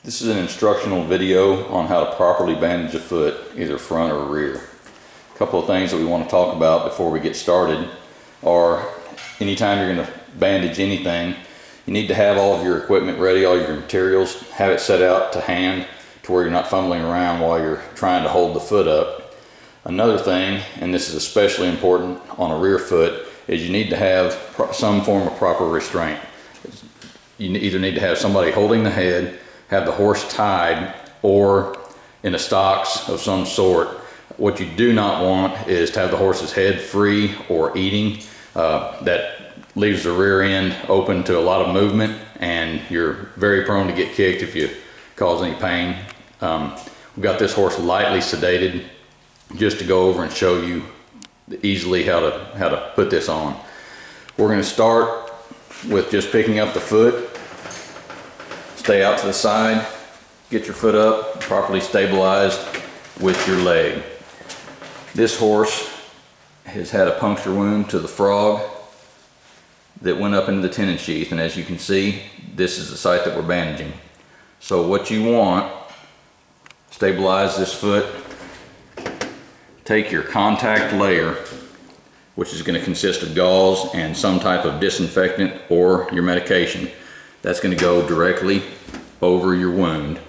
This is an instructional video on how to properly bandage a foot, either front or rear. A couple of things that we want to talk about before we get started are anytime you're going to bandage anything, you need to have all of your equipment ready, all your materials, have it set out to hand to where you're not fumbling around while you're trying to hold the foot up. Another thing, and this is especially important on a rear foot, is you need to have some form of proper restraint. You either need to have somebody holding the head, have the horse tied, or in a stocks of some sort. What you do not want is to have the horse's head free or eating. That leaves the rear end open to a lot of movement, and you're very prone to get kicked if you cause any pain. We've got this horse lightly sedated just to go over and show you easily how to put this on. We're going to start with just picking up the foot. Stay out to the side, get your foot up, properly stabilized with your leg. This horse has had a puncture wound to the frog that went up into the tendon sheath, and as you can see, this is the site that we're bandaging. So what you want, stabilize this foot, take your contact layer, which is going to consist of gauze and some type of disinfectant or your medication. That's going to go directly over your wound.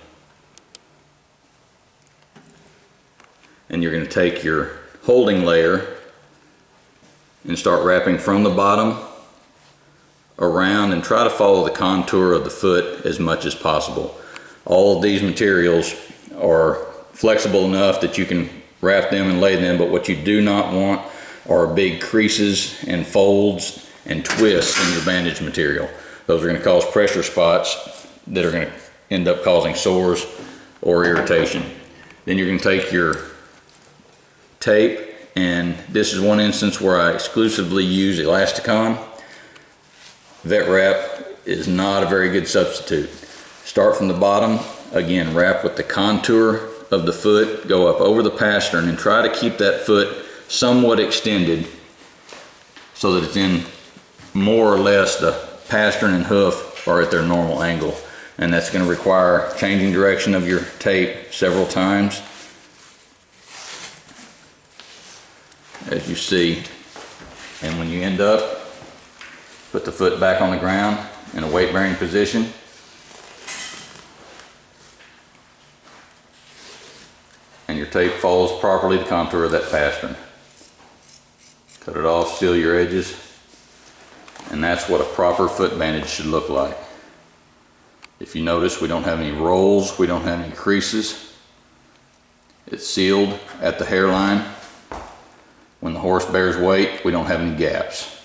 And you're going to take your holding layer and start wrapping from the bottom around and try to follow the contour of the foot as much as possible. All of these materials are flexible enough that you can wrap them and lay them, but what you do not want are big creases and folds and twists in your bandage material. Those are going to cause pressure spots that are going to end up causing sores or irritation. Then you're going to take your tape, and this is one instance where I exclusively use Elasticon. Vet wrap is not a very good substitute. Start from the bottom, again wrap with the contour of the foot, go up over the pastern, and try to keep that foot somewhat extended so that it's in more or less the pastern and hoof are at their normal angle. And that's going to require changing direction of your tape several times, as you see. And when you end up, put the foot back on the ground in a weight bearing position. And your tape follows properly the contour of that pastern. Cut it off, seal your edges. And that's what a proper foot bandage should look like. If you notice, we don't have any rolls, we don't have any creases. It's sealed at the hairline. When the horse bears weight, we don't have any gaps.